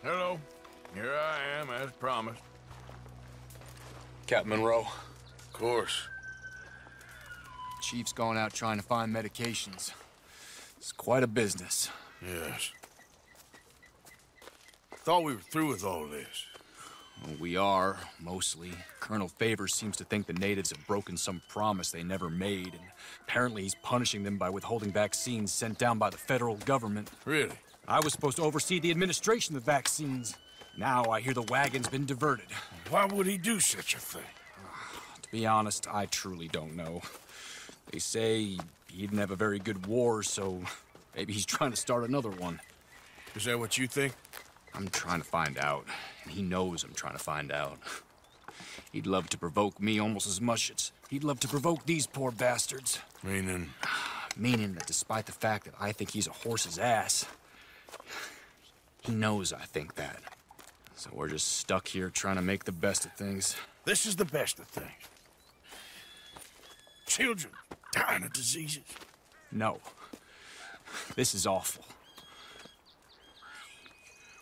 Hello. Here I am, as promised. Captain Monroe. Of course. Chief's gone out trying to find medications. It's quite a business. Yes. Thought we were through with all this. Well, we are, mostly. Colonel Favors seems to think the natives have broken some promise they never made, and apparently he's punishing them by withholding vaccines sent down by the federal government. Really? I was supposed to oversee the administration of vaccines. Now I hear the wagon's been diverted. Why would he do such a thing? To be honest, I truly don't know. They say he didn't have a very good war, so maybe he's trying to start another one. Is that what you think? I'm trying to find out, and he knows I'm trying to find out. He'd love to provoke me almost as much as he'd love to provoke these poor bastards. Meaning? Meaning that despite the fact that I think he's a horse's ass, he knows I think that. So we're just stuck here trying to make the best of things. This is the best of things. Children dying of diseases. No. This is awful.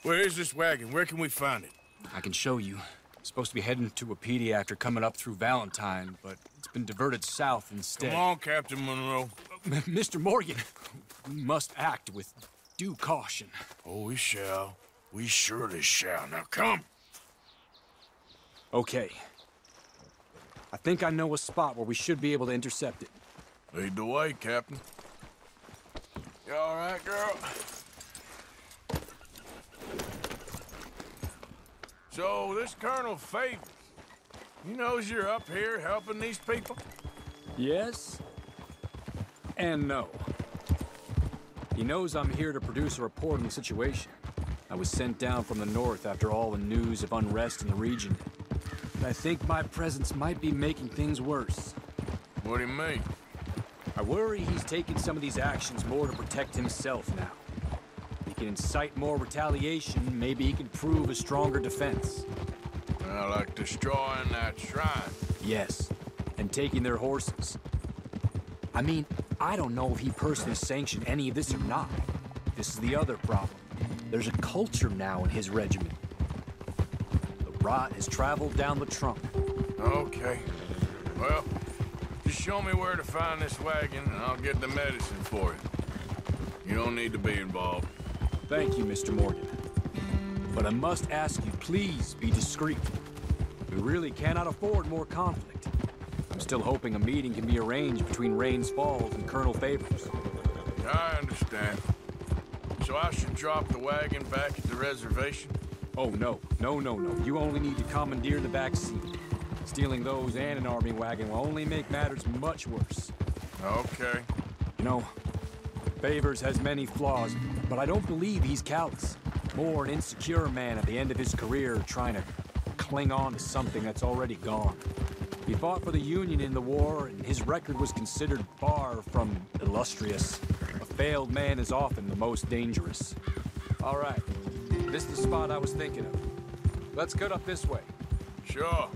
Where is this wagon? Where can we find it? I can show you. It's supposed to be heading to a PD after coming up through Valentine, but it's been diverted south instead. Come on, Captain Monroe. Mr. Morgan, we must act with due caution. Oh, we shall. We surely shall. Now, come. Okay. I think I know a spot where we should be able to intercept it. Lead the way, Captain. You all right, girl? So, this Colonel Favors, he knows you're up here helping these people? Yes. And no. He knows I'm here to produce a report on the situation. I was sent down from the north after all the news of unrest in the region. But I think my presence might be making things worse. What do you mean? I worry he's taking some of these actions more to protect himself now. He can incite more retaliation, maybe he can prove a stronger defense. Like destroying that shrine. Yes, and taking their horses. I mean, I don't know if he personally sanctioned any of this or not. This is the other problem. There's a culture now in his regiment. The rot has traveled down the trunk. Okay. Well, just show me where to find this wagon, and I'll get the medicine for you. You don't need to be involved. Thank you, Mr. Morgan. But I must ask you, please be discreet. We really cannot afford more conflict. I'm still hoping a meeting can be arranged between Rains Falls and Colonel Favors. I understand. So I should drop the wagon back at the reservation? Oh, no. No. You only need to commandeer the vaccine. Stealing those and an army wagon will only make matters much worse. Okay. You know, Favors has many flaws, but I don't believe he's callous. More an insecure man at the end of his career trying to cling on to something that's already gone. He fought for the Union in the war, and his record was considered far from illustrious. A failed man is often the most dangerous. All right, this is the spot I was thinking of. Let's cut up this way. Sure.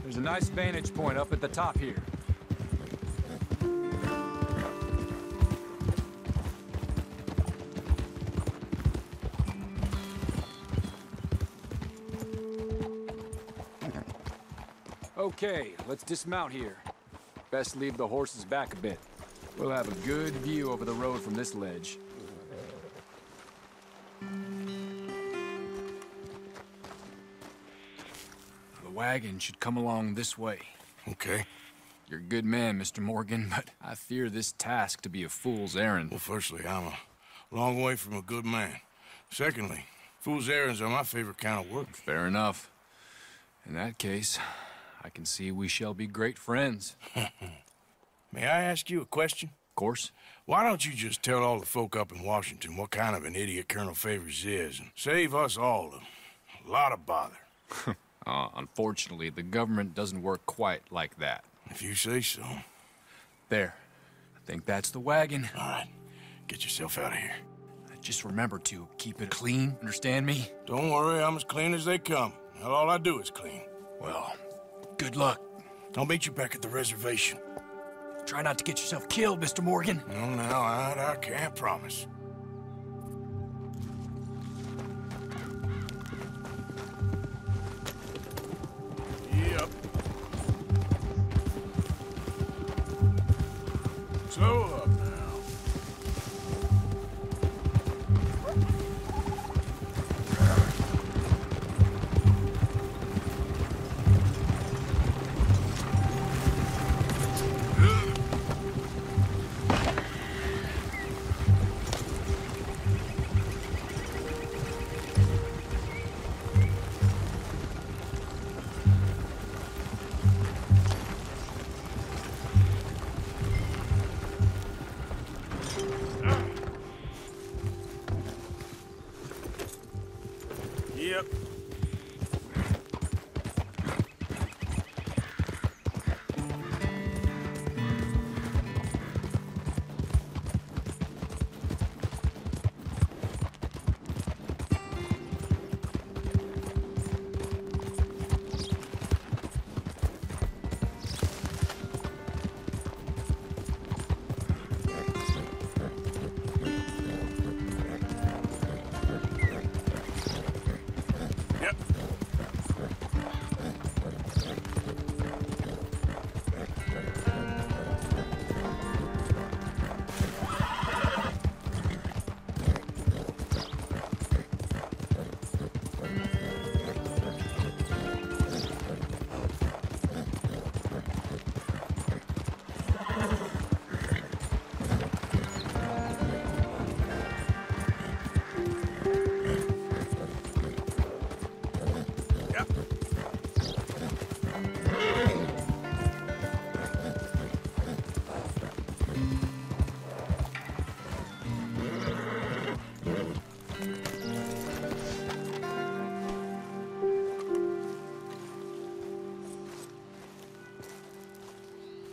There's a nice vantage point up at the top here. Okay, let's dismount here. Best leave the horses back a bit. We'll have a good view over the road from this ledge. The wagon should come along this way. Okay. You're a good man, Mr. Morgan, but I fear this task to be a fool's errand. Well, firstly, I'm a long way from a good man. Secondly, fool's errands are my favorite kind of work. Fair enough. In that case, I can see we shall be great friends. May I ask you a question? Of course. Why don't you just tell all the folk up in Washington what kind of an idiot Colonel Favors is and save us all a lot of bother? Unfortunately, the government doesn't work quite like that. If you say so. There. I think that's the wagon. All right. Get yourself out of here. Just remember to keep it clean, understand me? Don't worry, I'm as clean as they come. Now, all I do is clean. Well, good luck. I'll meet you back at the reservation. Try not to get yourself killed, Mr. Morgan. No, now, I can't promise. Yep.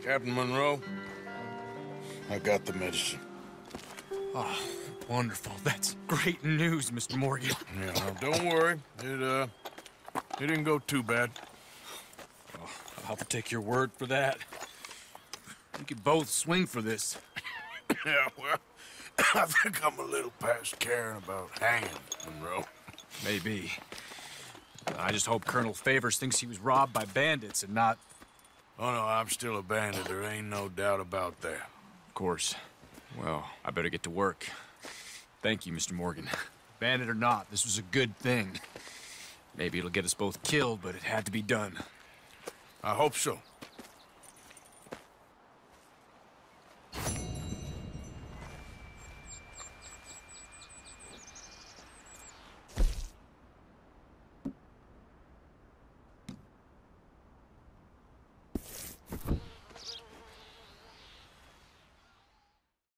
Captain Monroe, I got the medicine. Oh, wonderful. That's great news, Mr. Morgan. Yeah, now, don't worry. It didn't go too bad. Oh, I'll take your word for that. We could both swing for this. Yeah, well, I think I'm a little past caring about hanging, Monroe. Maybe. I just hope Colonel Favors thinks he was robbed by bandits and not... Oh, no, I'm still a bandit. There ain't no doubt about that. Of course. Well, I better get to work. Thank you, Mr. Morgan. Bandit or not, this was a good thing. Maybe it'll get us both killed, but it had to be done. I hope so.